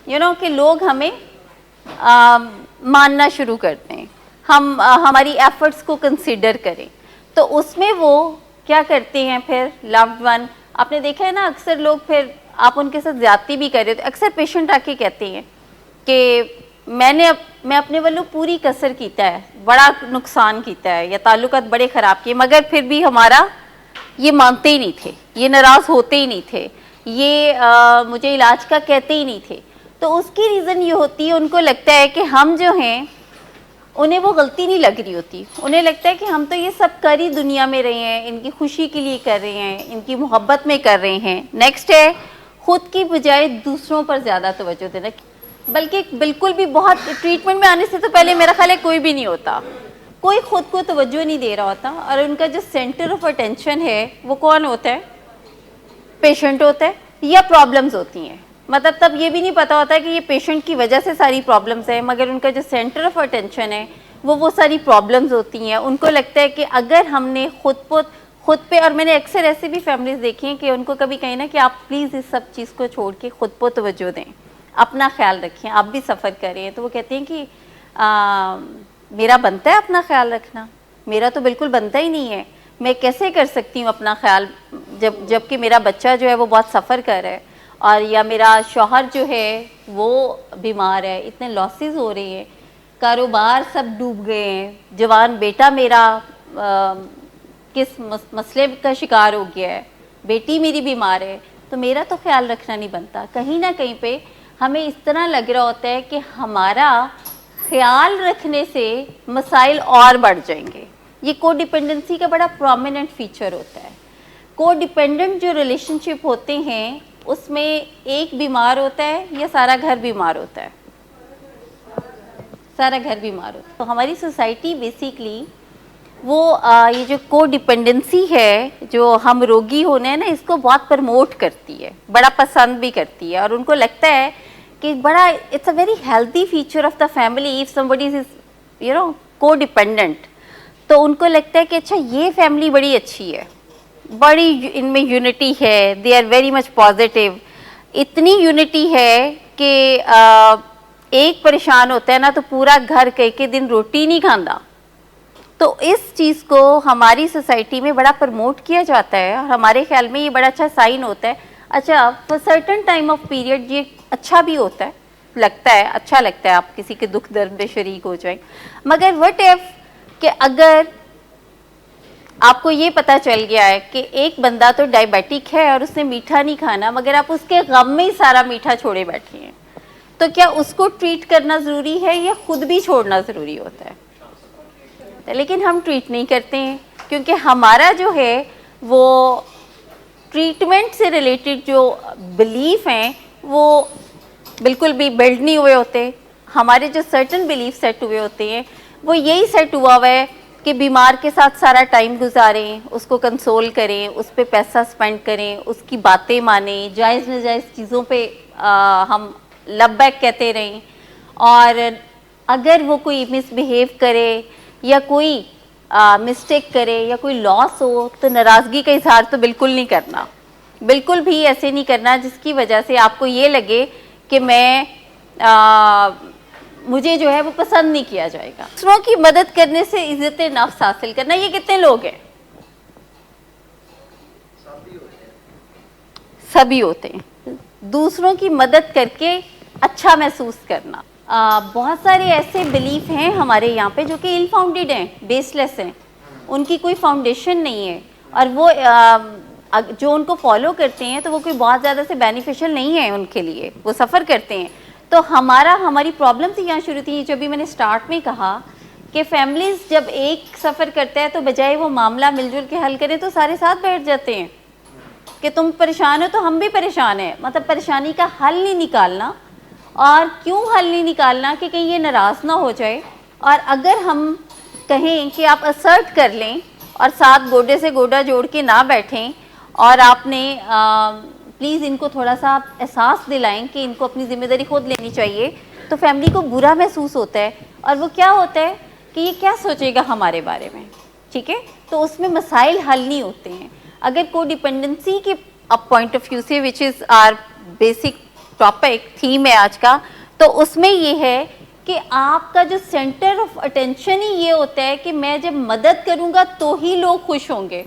کہ لوگ ہمیں ماننا شروع کرتے ہیں, ہم ہماری ایفرٹس کو کنسیڈر کریں. تو اس میں وہ کیا کرتے ہیں پھر لوڈ ون, آپ نے دیکھا ہے نا اکثر لوگ پھر آپ ان کے ساتھ زیادتی بھی کر رہے تو اکثر پیشنٹ آ کے کہتے ہیں کہ میں اپنے والوں پوری کسر کیتا ہے, بڑا نقصان کیتا ہے یا تعلقات بڑے خراب کیے, مگر پھر بھی ہمارا یہ مانتے ہی نہیں تھے, یہ ناراض ہوتے ہی نہیں تھے, یہ مجھے علاج کا کہتے ہی نہیں تھے. تو اس کی ریزن یہ ہوتی ہے, ان کو لگتا ہے کہ ہم جو ہیں انہیں وہ غلطی نہیں لگ رہی ہوتی, انہیں لگتا ہے کہ ہم تو یہ سب کر ہی دنیا میں رہے ہیں, ان کی خوشی کے لیے کر رہے ہیں, ان کی محبت میں کر رہے ہیں. نیکسٹ ہے خود کی بجائے دوسروں پر زیادہ توجہ دینا, بلکہ بالکل بھی بہت ٹریٹمنٹ میں آنے سے تو پہلے میرا خیال ہے کوئی بھی نہیں ہوتا, کوئی خود کو توجہ نہیں دے رہا ہوتا, اور ان کا جو سینٹر آف اٹینشن ہے وہ کون ہوتا ہے؟ پیشنٹ ہوتا ہے یا پرابلمز ہوتی ہیں. مطلب تب یہ بھی نہیں پتا ہوتا ہے کہ یہ پیشنٹ کی وجہ سے ساری پرابلمز ہیں, مگر ان کا جو سینٹر آف اٹینشن ہے وہ ساری پرابلمز ہوتی ہیں. ان کو لگتا ہے کہ اگر ہم نے خود پہ, اور میں نے اکثر ایسی بھی فیملیز دیکھی ہیں کہ ان کو کبھی کہیں نا کہ آپ پلیز اس سب چیز کو چھوڑ کے خود پہ توجہ دیں, اپنا خیال رکھیں, آپ بھی سفر کریں, تو وہ کہتے ہیں کہ میرا بنتا ہے اپنا خیال رکھنا, میرا تو بالکل بنتا ہی نہیں ہے, میں کیسے کر سکتی ہوں اپنا خیال جب کہ میرا بچہ جو ہے وہ بہت سفر کر رہا ہے, اور یا میرا شوہر جو ہے وہ بیمار ہے, اتنے لاسز ہو رہے ہیں, کاروبار سب ڈوب گئے ہیں, جوان بیٹا میرا کس مسئلے کا شکار ہو گیا ہے, بیٹی میری بیمار ہے, تو میرا تو خیال رکھنا نہیں بنتا. کہیں نہ کہیں پہ ہمیں اس طرح لگ رہا ہوتا ہے کہ ہمارا خیال رکھنے سے مسائل اور بڑھ جائیں گے. یہ کو ڈیپینڈنسی کا بڑا پرومیننٹ فیچر ہوتا ہے. کو ڈیپینڈنٹ جو ریلیشن شپ ہوتے ہیں اس میں ایک بیمار ہوتا ہے یا سارا گھر بیمار ہوتا ہے؟ سارا گھر بیمار ہوتا ہے. تو ہماری سوسائٹی بیسیکلی وہ یہ جو کو ڈیپینڈنسی ہے, جو ہم روگی ہونے ہیں نا, اس کو بہت پرموٹ کرتی ہے, بڑا پسند بھی کرتی ہے, اور ان کو لگتا ہے کہ بڑا it's a very healthy feature of the family if somebody is کو ڈیپینڈنٹ. تو ان کو لگتا ہے کہ اچھا یہ فیملی بڑی اچھی ہے, بڑی ان میں یونٹی ہے, they are very much positive. اتنی یونٹی ہے کہ ایک پریشان ہوتا ہے نا تو پورا گھر کئی دن روٹی نہیں کھانا. تو اس چیز کو ہماری سوسائٹی میں بڑا پرموٹ کیا جاتا ہے, اور ہمارے خیال میں یہ بڑا اچھا سائن ہوتا ہے. اچھا for certain time of period یہ اچھا بھی ہوتا ہے, لگتا ہے اچھا لگتا ہے آپ کسی کے دکھ درد میں شریک ہو جائیں. مگر وٹ ایف کہ اگر آپ کو یہ پتا چل گیا ہے کہ ایک بندہ تو ڈائبیٹک ہے اور اس نے میٹھا نہیں کھانا, مگر آپ اس کے غم میں ہی سارا میٹھا چھوڑے بیٹھے ہیں, تو کیا اس کو ٹریٹ کرنا ضروری ہے یا خود بھی چھوڑنا ضروری ہوتا ہے؟ لیکن ہم ٹریٹ نہیں کرتے ہیں, کیونکہ ہمارا جو ہے وہ ٹریٹمنٹ سے ریلیٹڈ جو بلیف ہیں وہ بالکل بھی بلڈ نہیں ہوئے ہوتے. ہمارے جو سرٹن بلیف سیٹ ہوئے ہوتے ہیں وہ یہی سیٹ ہوا ہے کہ بیمار کے ساتھ سارا ٹائم گزاریں, اس کو کنسول کریں, اس پہ پیسہ سپینڈ کریں, اس کی باتیں مانیں, جائز ناجائز چیزوں پہ ہم لب بیک کہتے رہیں, اور اگر وہ کوئی مس بیہیو کرے یا کوئی مسٹیک کرے یا کوئی لاس ہو تو ناراضگی کا اظہار تو بالکل نہیں کرنا, بالکل بھی ایسے نہیں کرنا جس کی وجہ سے آپ کو یہ لگے کہ مجھے جو ہے وہ پسند نہیں کیا جائے گا. دوسروں کی مدد کرنے سے عزت نفس حاصل کرنا, یہ کتنے لوگ ہیں؟ سبھی ہوتے ہیں. دوسروں کی مدد کر کے اچھا محسوس کرنا. بہت سارے ایسے بلیف ہیں ہمارے یہاں پہ جو کہ ان فاؤنڈیڈ ہیں, بیس لیس ہیں, ان کی کوئی فاؤنڈیشن نہیں ہے, اور وہ جو ان کو فالو کرتے ہیں تو وہ کوئی بہت زیادہ سے بینیفیشل نہیں ہے ان کے لیے, وہ سفر کرتے ہیں. تو ہماری پرابلمس یہاں شروع تھی, جو بھی میں نے سٹارٹ میں کہا کہ فیملیز جب ایک سفر کرتا ہے تو بجائے وہ معاملہ مل جل کے حل کریں تو سارے ساتھ بیٹھ جاتے ہیں کہ تم پریشان ہو تو ہم بھی پریشان ہیں. مطلب پریشانی کا حل نہیں نکالنا, اور کیوں حل نہیں نکالنا کہ کہیں یہ ناراض نہ ہو جائے. اور اگر ہم کہیں کہ آپ اسرٹ کر لیں اور ساتھ گوڈے سے گوڈا جوڑ کے نہ بیٹھیں, اور آپ نے پلیز ان کو تھوڑا سا احساس دلائیں کہ ان کو اپنی ذمہ داری خود لینی چاہیے, تو فیملی کو برا محسوس ہوتا ہے, اور وہ کیا ہوتا ہے کہ یہ کیا سوچے گا ہمارے بارے میں, ٹھیک ہے. تو اس میں مسائل حل نہیں ہوتے ہیں. اگر کو ڈیپینڈنسی کے پوائنٹ آف ویو سے وچ از آر بیسک ٹاپک تھیم ہے آج کا, تو اس میں یہ ہے کہ آپ کا جو سینٹر آف اٹینشن ہی یہ ہوتا ہے کہ میں جب مدد کروں گا تو ہی لوگ خوش ہوں گے,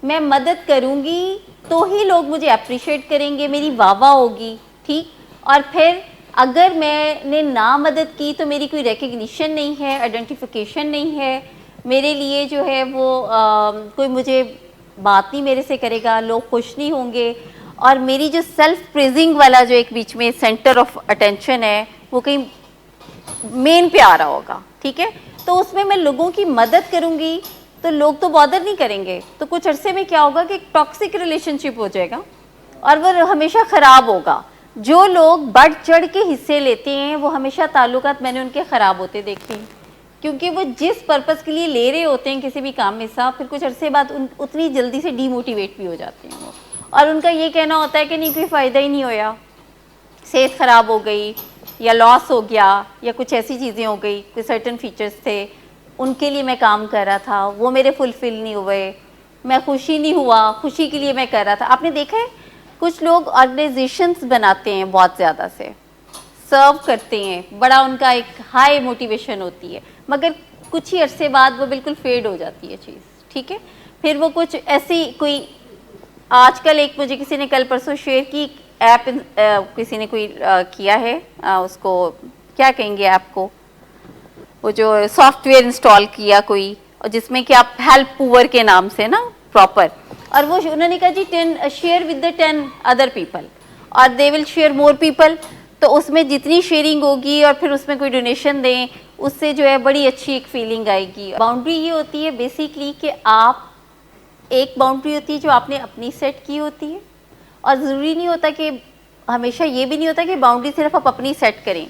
میں مدد کروں گی تو ہی لوگ مجھے اپریشیٹ کریں گے, میری واہ واہ ہوگی, ٹھیک. اور پھر اگر میں نے نہ مدد کی تو میری کوئی ریکگنیشن نہیں ہے, آئیڈینٹیفیکیشن نہیں ہے, میرے لیے جو ہے وہ کوئی مجھے بات نہیں میرے سے کرے گا, لوگ خوش نہیں ہوں گے, اور میری جو سیلف پریزنگ والا جو ایک بیچ میں سینٹر آف اٹینشن ہے وہ کہیں مین پہ آ رہا ہوگا, ٹھیک ہے. تو اس میں لوگوں کی مدد کروں گی تو لوگ تو بادر نہیں کریں گے, تو کچھ عرصے میں کیا ہوگا کہ ایک ٹاکسک ریلیشن شپ ہو جائے گا اور وہ ہمیشہ خراب ہوگا. جو لوگ بڑھ چڑھ کے حصے لیتے ہیں وہ ہمیشہ تعلقات میں نے ان کے خراب ہوتے دیکھے ہیں, کیونکہ وہ جس پرپس کے لیے لے رہے ہوتے ہیں کسی بھی کام میں حصہ, پھر کچھ عرصے بعد اتنی جلدی سے ڈی موٹیویٹ بھی ہو جاتے ہیں وہ, اور ان کا یہ کہنا ہوتا ہے کہ نہیں کوئی فائدہ ہی نہیں ہویا, صحت خراب ہو گئی یا لاس ہو گیا یا کچھ ایسی چیزیں ہو گئی, کوئی سرٹن فیچرز تھے ان کے لیے میں کام کر رہا تھا وہ میرے فلفل نہیں ہوئے, میں خوشی نہیں ہوا, خوشی کے لیے میں کر رہا تھا. آپ نے دیکھا ہے کچھ لوگ آرگنائزیشنز بناتے ہیں بہت زیادہ سے, سرو کرتے ہیں, بڑا ان کا ایک ہائی موٹیویشن ہوتی ہے, مگر کچھ ہی عرصے بعد وہ بالکل فیڈ ہو جاتی ہے چیز, ٹھیک ہے. پھر وہ کچھ ایسی کوئی آج کل ایک مجھے کسی نے کل پرسوں شیئر کی ایپ, کسی نے کوئی کیا ہے اس کو کیا کہیں گے ایپ کو, وہ جو سافٹ ویئر انسٹال کیا کوئی, اور جس میں کہ آپ ہیلپ پور کے نام سے نا پراپر, اور وہ انہوں نے کہا جی 10 share with the 10 other people اور دے ول شیئر مور پیپل. تو اس میں جتنی شیئرنگ ہوگی اور پھر اس میں کوئی ڈونیشن دیں, اس سے جو ہے بڑی اچھی ایک فیلنگ آئے گی. باؤنڈری یہ ہوتی ہے بیسیکلی کہ آپ ایک باؤنڈری ہوتی ہے جو آپ نے اپنی سیٹ کی ہوتی ہے, اور ضروری نہیں ہوتا کہ ہمیشہ یہ بھی نہیں ہوتا کہ باؤنڈری صرف آپ اپنی سیٹ کریں.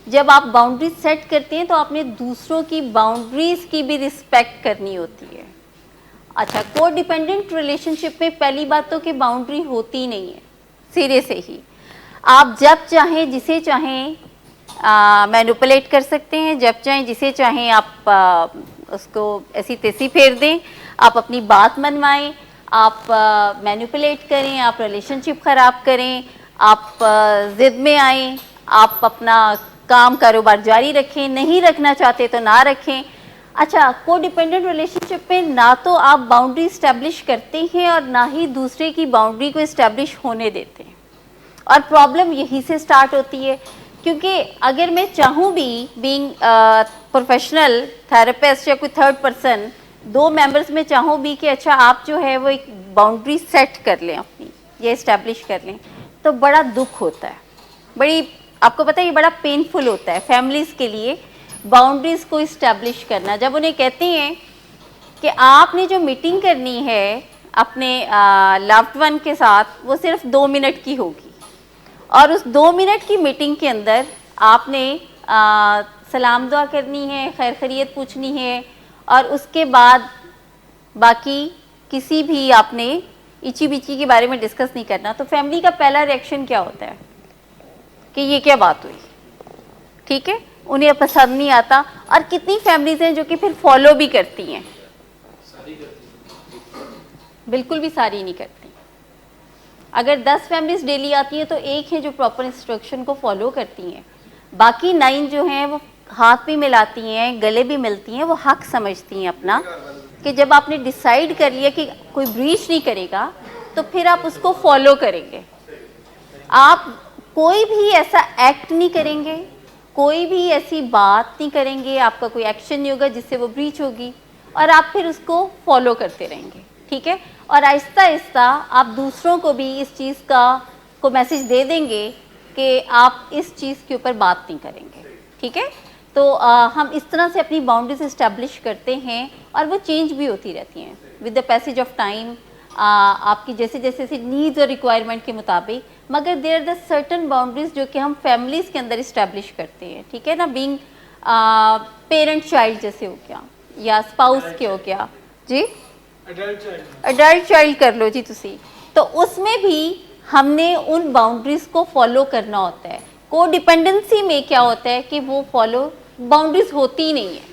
جب آپ باؤنڈری سیٹ کرتے ہیں تو آپ نے دوسروں کی باؤنڈریز کی بھی رسپیکٹ کرنی ہوتی ہے. اچھا, کو ڈیپینڈنٹ ریلیشن شپ میں پہلی بات تو کہ باؤنڈری ہوتی نہیں ہے سرے سے ہی, آپ جب چاہیں جسے چاہیں مینوپولیٹ کر سکتے ہیں, جب چاہیں جسے چاہیں آپ اس کو ایسی تیسی پھیر دیں, آپ اپنی بات منوائیں, آپ مینوپولیٹ کریں, آپ ریلیشن شپ خراب کریں, آپ ضد میں آئیں, آپ اپنا کام کاروبار جاری رکھیں, نہیں رکھنا چاہتے تو نہ رکھیں. اچھا, کو ڈیپینڈنٹ ریلیشن شپ میں نہ تو آپ باؤنڈری اسٹیبلش کرتے ہیں اور نہ ہی دوسرے کی باؤنڈری کو اسٹیبلش ہونے دیتے ہیں, اور پرابلم یہی سے سٹارٹ ہوتی ہے. کیونکہ اگر میں چاہوں بھی بینگ پروفیشنل تھراپسٹ یا کوئی تھرڈ پرسن, دو ممبرس میں چاہوں بھی کہ اچھا آپ جو ہے وہ ایک باؤنڈری سیٹ کر لیں اپنی, یہ اسٹیبلش کر لیں, تو بڑا دکھ ہوتا ہے, بڑی آپ کو پتہ ہے یہ بڑا پینفل ہوتا ہے فیملیز کے لیے باؤنڈریز کو اسٹیبلش کرنا. جب انہیں کہتے ہیں کہ آپ نے جو میٹنگ کرنی ہے اپنے لوڈ ون کے ساتھ وہ صرف 2 منٹ کی ہوگی, اور اس 2 منٹ کی میٹنگ کے اندر آپ نے سلام دعا کرنی ہے, خیر خیریت پوچھنی ہے, اور اس کے بعد باقی کسی بھی آپ نے ایچی بیچی کے بارے میں ڈسکس نہیں کرنا. تو فیملی کا پہلا ریئیکشن کیا ہوتا ہے کہ یہ کیا بات ہوئی, ٹھیک ہے, انہیں پسند نہیں آتا. اور کتنی فیملیز ہیں جو کہ پھر فالو بھی کرتی ہیں, بالکل بھی ساری نہیں کرتی. اگر 10 فیملیز ڈیلی آتی ہیں تو ایک ہے جو پراپر انسٹرکشن کو فالو کرتی ہیں, باقی 9 جو ہیں وہ ہاتھ بھی ملاتی ہیں, گلے بھی ملتی ہیں, وہ حق سمجھتی ہیں اپنا کہ جب آپ نے ڈیسائیڈ کر لیا کہ کوئی بریچ نہیں کرے گا تو پھر آپ اس کو فالو کریں گے. آپ کوئی بھی ایسا ایکٹ نہیں کریں گے, کوئی بھی ایسی بات نہیں کریں گے, آپ کا کوئی ایکشن نہیں ہوگا جس سے وہ بریچ ہوگی, اور آپ پھر اس کو فالو کرتے رہیں گے, ٹھیک ہے. اور آہستہ آہستہ آپ دوسروں کو بھی اس چیز کو میسج دے دیں گے کہ آپ اس چیز کے اوپر بات نہیں کریں گے, ٹھیک ہے. تو ہم اس طرح سے اپنی باؤنڈریز اسٹیبلش کرتے ہیں, اور وہ چینج بھی ہوتی رہتی ہیں with the passage of time, آپ کی جیسے جیسے نیڈز اور ریکوائرمنٹ کے مطابق. مگر there are the certain boundaries جو کہ ہم فیملیز کے اندر اسٹیبلش کرتے ہیں, ٹھیک ہے نا, بینگ پیرنٹ چائلڈ جیسے ہو گیا, یا اسپاؤس کے ہو گیا, جی اڈلٹ چائلڈ کر لو جی تسی. تو اس میں بھی ہم نے ان باؤنڈریز کو فالو کرنا ہوتا ہے. کو ڈیپینڈنسی میں کیا ہوتا ہے کہ وہ فالو باؤنڈریز ہوتی نہیں ہے,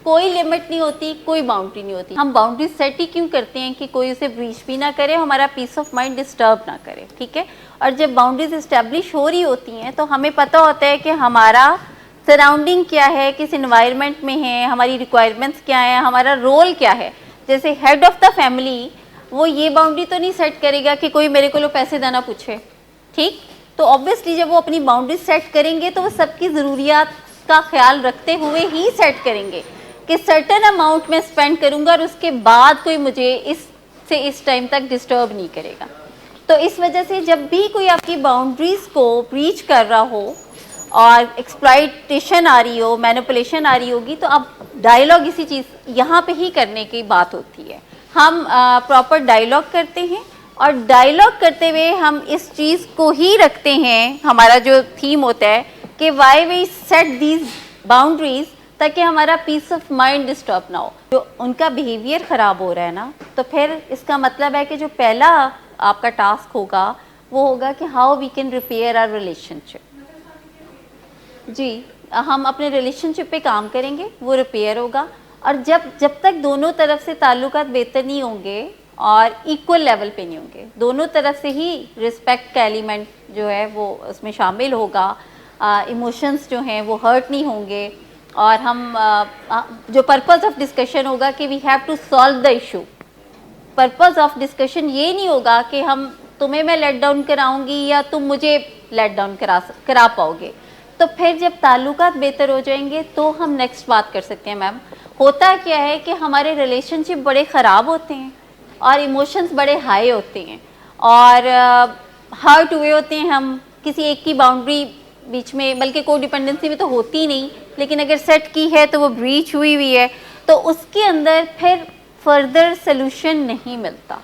کوئی لمٹ نہیں ہوتی, کوئی باؤنڈری نہیں ہوتی. ہم باؤنڈری سیٹ ہی کیوں کرتے ہیں کہ کوئی اسے بریچ بھی نہ کرے, ہمارا پیس آف مائنڈ ڈسٹرب نہ کرے, ٹھیک ہے. اور جب باؤنڈریز اسٹیبلش ہو رہی ہوتی ہیں تو ہمیں پتہ ہوتا ہے کہ ہمارا سراؤنڈنگ کیا ہے, کس انوائرمنٹ میں ہے, ہماری ریکوائرمنٹس کیا ہیں, ہمارا رول کیا ہے. جیسے ہیڈ آف دا فیملی وہ یہ باؤنڈری تو نہیں سیٹ کرے گا کہ کوئی میرے کو پیسے دینا پوچھے, ٹھیک. تو آبویسلی جب وہ اپنی باؤنڈری سیٹ کریں گے تو وہ سب کی ضروریات کا خیال رکھتے ہوئے ہی سیٹ کریں گے کہ سرٹن اماؤنٹ میں اسپینڈ کروں گا اور اس کے بعد کوئی مجھے اس سے اس ٹائم تک ڈسٹرب نہیں کرے گا. تو اس وجہ سے جب بھی کوئی آپ کی باؤنڈریز کو بریچ کر رہا ہو اور ایکسپلائٹیشن آ رہی ہو, مینیپولیشن آ رہی ہوگی, تو اب ڈائلاگ اسی چیز یہاں پہ ہی کرنے کی بات ہوتی ہے. ہم پراپر ڈائلاگ کرتے ہیں اور ڈائلاگ کرتے ہوئے ہم اس چیز کو ہی رکھتے ہیں, ہمارا جو تھیم ہوتا ہے کہ why we set these boundaries, تاکہ ہمارا پیس آف مائنڈ ڈسٹرب نہ ہو. جو ان کا بیہیویئر خراب ہو رہا ہے نا, تو پھر اس کا مطلب ہے کہ جو پہلا آپ کا ٹاسک ہوگا وہ ہوگا کہ how we can repair our relationship. جی, ہم اپنے ریلیشن شپ پہ کام کریں گے, وہ ریپیئر ہوگا. اور جب تک دونوں طرف سے تعلقات بہتر نہیں ہوں گے اور ایکول لیول پہ نہیں ہوں گے, دونوں طرف سے ہی رسپیکٹ کا ایلیمنٹ جو ہے وہ اس میں شامل ہوگا, ایموشنس جو ہیں وہ ہرٹ نہیں ہوں گے, اور ہم جو پرپز آف ڈسکشن ہوگا کہ we have to solve the issue. Purpose of discussion یہ نہیں ہوگا کہ تمہیں میں لیٹ ڈاؤن کراؤں گی یا تم مجھے لیٹ ڈاؤن کرا پاؤ گے. تو پھر جب تعلقات بہتر ہو جائیں گے تو ہم نیکسٹ بات کر سکتے ہیں. میم, ہوتا کیا ہے کہ ہمارے ریلیشن شپ بڑے خراب ہوتے ہیں اور ایموشنس بڑے ہائی ہوتے ہیں اور ہرٹ ہوئے ہوتے ہیں ہم کسی ایک کی باؤنڈری بیچ میں, بلکہ کوئی ڈیپینڈنسی میں تو ہوتی نہیں, لیکن اگر سیٹ کی ہے تو وہ بریچ ہوئی ہے, تو اس کے اندر پھر فردر سلوشن نہیں ملتا.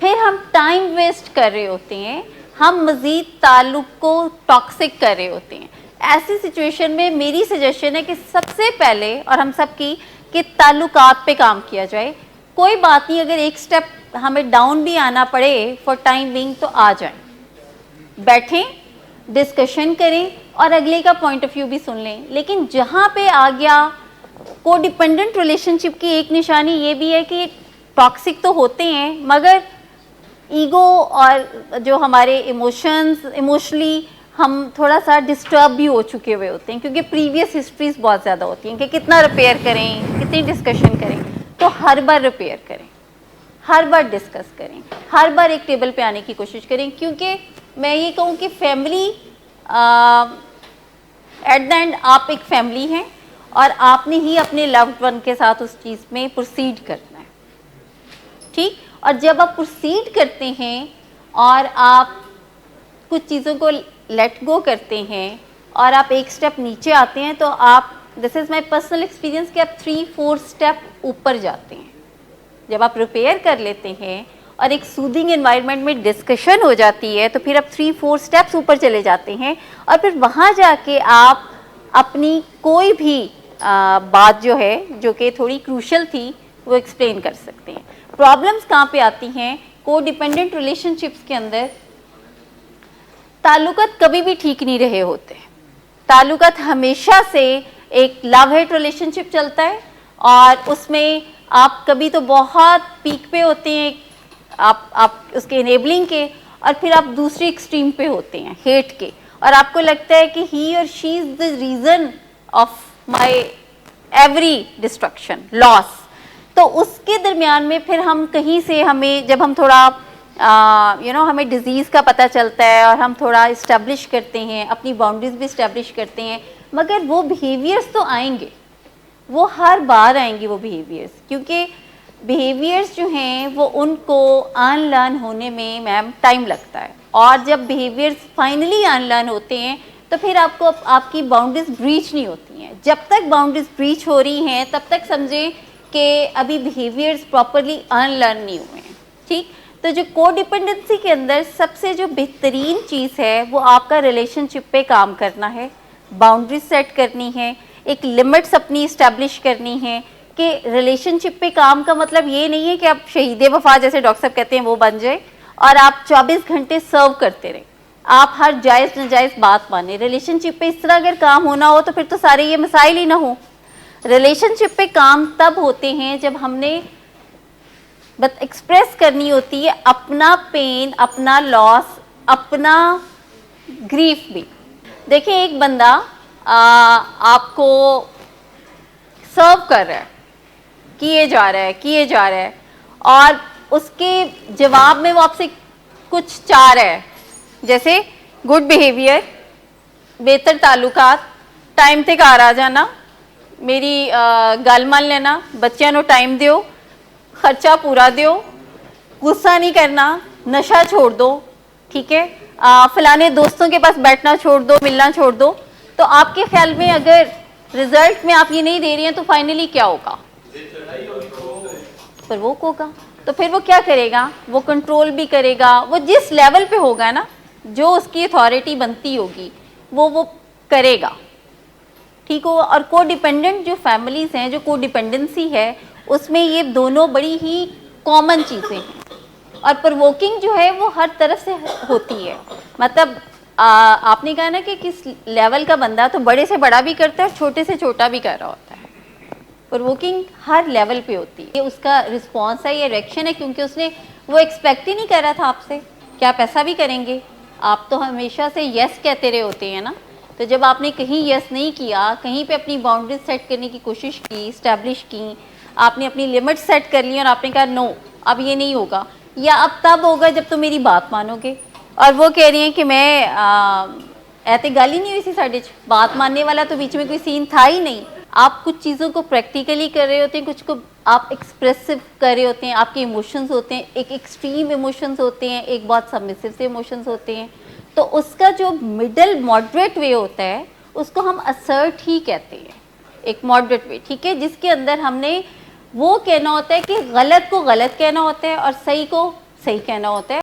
پھر ہم ٹائم ویسٹ کر رہے ہوتے ہیں, ہم مزید تعلق کو ٹاکسک کر رہے ہوتے ہیں. ایسی سچویشن میں میری سجیشن ہے کہ سب سے پہلے, اور ہم سب کی, کہ تعلقات پہ کام کیا جائے. کوئی بات نہیں, اگر ایک سٹیپ ہمیں ڈاؤن بھی آنا پڑے فار ٹائم بینگ تو آ جائیں, بیٹھیں, ڈسکشن کریں اور اگلے کا پوائنٹ آف ویو بھی سن لیں. لیکن جہاں پہ آ گیا کو ڈیپینڈنٹ ریلیشن شپ کی ایک نشانی یہ بھی ہے کہ ٹاکسک تو ہوتے ہیں مگر ایگو اور جو ہمارے ایموشنلی ہم تھوڑا سا ڈسٹرب بھی ہو چکے ہوئے ہوتے ہیں, کیونکہ پریویس ہسٹریز بہت زیادہ ہوتی ہیں کہ کتنا ریپیئر کریں, کتنی ڈسکشن کریں. تو ہر بار ریپیئر کریں, ہر بار ڈسکس کریں, ہر بار ایک ٹیبل پہ آنے کی کوشش کریں. کیونکہ میں یہ کہوں کہ فیملی ایٹ دا اینڈ آپ ایک فیملی ہیں اور آپ نے ہی اپنے لوڈ ون کے ساتھ اس چیز میں پروسیڈ کرنا ہے, ٹھیک. اور جب آپ پروسیڈ کرتے ہیں اور آپ کچھ چیزوں کو لیٹ گو کرتے ہیں اور آپ ایک سٹیپ نیچے آتے ہیں, تو آپ, دس از مائی پرسنل ایکسپیرینس, کہ آپ 3-4 سٹیپ اوپر جاتے ہیں. جب آپ ریپیئر کر لیتے ہیں اور ایک سودنگ انوائرمنٹ میں ڈسکشن ہو جاتی ہے, تو پھر آپ 3-4 سٹیپس اوپر چلے جاتے ہیں اور پھر وہاں جا کے آپ اپنی کوئی بھی بات جو ہے جو کہ تھوڑی کروشل تھی وہ ایکسپلین کر سکتے ہیں. پرابلمس کہاں پہ آتی ہیں؟ کو ڈیپینڈنٹ ریلیشن شپس کے اندر تعلقات کبھی بھی ٹھیک نہیں رہے ہوتے. تعلقات ہمیشہ سے ایک لو ہیٹ ریلیشن شپ چلتا ہے اور اس میں آپ کبھی تو بہت پیک پہ ہوتے ہیں آپ اس کے انیبلنگ کے, اور پھر آپ دوسری ایکسٹریم پہ ہوتے ہیں ہیٹ کے, اور آپ کو لگتا ہے کہ ہی اور she is the reason of my every destruction, loss. تو اس کے درمیان میں پھر ہم کہیں سے جب ہم تھوڑا ہمیں ڈیزیز کا پتہ چلتا ہے اور ہم تھوڑا اسٹیبلش کرتے ہیں, اپنی باؤنڈریز بھی اسٹیبلش کرتے ہیں, مگر وہ بیہیویئرس تو آئیں گے, وہ ہر بار آئیں گے وہ بیہیویئرس, کیونکہ بیہیویئرس جو ہیں وہ ان کو ان لرن ہونے میں میم ٹائم لگتا ہے. اور جب بیہیویئرس فائنلی ان لرن ہوتے ہیں تو پھر آپ کو آپ کی باؤنڈریز بریچ نہیں ہوتی ہیں. جب تک باؤنڈریز بریچ ہو رہی ہیں تب تک سمجھیں کہ ابھی بیہیویئرس پراپرلی ان لرن نہیں ہوئے ہیں, ٹھیک. تو جو کو ڈیپینڈنسی کے اندر سب سے جو بہترین چیز ہے وہ آپ کا ریلیشن شپ پہ کام کرنا ہے, باؤنڈریز سیٹ کرنی ہے, ایک لمٹس اپنی اسٹیبلش کرنی ہے. کہ ریلیشن شپ پہ کام کا مطلب یہ نہیں ہے کہ آپ شہید وفا جیسے ڈاکٹر صاحب کہتے ہیں وہ بن جائے اور آپ 24 گھنٹے سرو کرتے رہیں, آپ ہر جائز ناجائز بات مانیں. ریلیشن شپ پہ اس طرح اگر کام ہونا ہو تو پھر تو سارے یہ مسائل ہی نہ ہوں. ریلیشن شپ پہ کام تب ہوتے ہیں جب ہم نے بس ایکسپریس کرنی ہوتی ہے اپنا پین، اپنا لاس، اپنا گریف بھی. دیکھیں ایک بندہ آپ کو سرو کر رہا ہے، کیے جا رہا ہے اور اس کے جواب میں وہ آپ سے کچھ چاہ رہا ہے، جیسے گڈ بیہیویئر، بہتر تعلقات، ٹائم تے گھر آ جانا، میری گل مان لینا، بچیاں نو ٹائم دیو، خرچہ پورا دیو، غصہ نہیں کرنا، نشہ چھوڑ دو، ٹھیک ہے، فلانے دوستوں کے پاس بیٹھنا چھوڑ دو، ملنا چھوڑ دو. تو آپ کے خیال میں اگر رزلٹ میں آپ یہ نہیں دے رہی ہیں تو فائنلی کیا ہوگا؟ پروک ہوگا. تو پھر وہ کیا کرے گا؟ وہ کنٹرول بھی کرے گا، وہ جس لیول پہ ہوگا نا، جو اس کی اتھارٹی بنتی ہوگی وہ کرے گا. ٹھیک ہو. اور کو ڈیپینڈنٹ جو فیملیز ہیں، جو کو ڈیپینڈنسی ہے، اس میں یہ دونوں بڑی ہی کامن چیزیں ہیں. اور پرووکنگ جو ہے وہ ہر طرف سے ہوتی ہے. مطلب آپ نے کہا نا کہ کس لیول کا بندہ تو بڑے سے بڑا بھی کرتا ہے اور چھوٹے سے چھوٹا بھی کر رہا ہوتا ہے. پرووکنگ ہر لیول پہ ہوتی ہے. یہ اس کا رسپانس ہے، یہ ریئیکشن ہے، کیونکہ اس نے وہ ایکسپیکٹ ہی نہیں کر رہا تھا آپ سے کہ آپ ایسا بھی کریں گے. آپ تو ہمیشہ سے یس کہتے رہے ہوتے ہیں نا. تو جب آپ نے کہیں یس نہیں کیا، کہیں پہ اپنی باؤنڈریز سیٹ کرنے کی کوشش کی، اسٹیبلش کی، آپ نے اپنی لمٹ سیٹ کر لی اور آپ نے کہا نو اب یہ نہیں ہوگا، یا اب تب ہوگا جب تم میری بات مانو گے. اور وہ کہہ رہی ہیں کہ میں ایتے گل ہی نہیں ہوئی سی ساڈے چ، بات ماننے والا تو بیچ میں کوئی سین تھا ہی نہیں. آپ کچھ چیزوں کو پریکٹیکلی کر رہے ہوتے ہیں، کچھ کو آپ ایکسپریسو کر رہے ہوتے ہیں، آپ کے ایموشنز ہوتے ہیں، ایک ایکسٹریم ایموشنز ہوتے ہیں، ایک بہت سبمسو سے ایموشنز ہوتے ہیں. تو اس کا جو مڈل ماڈریٹ وے ہوتا ہے اس کو ہم اسرٹ ہی کہتے ہیں، ایک ماڈریٹ وے، ٹھیک ہے، جس کے اندر ہم نے وہ کہنا ہوتا ہے کہ غلط کو غلط کہنا ہوتا ہے اور صحیح کو صحیح کہنا ہوتا ہے.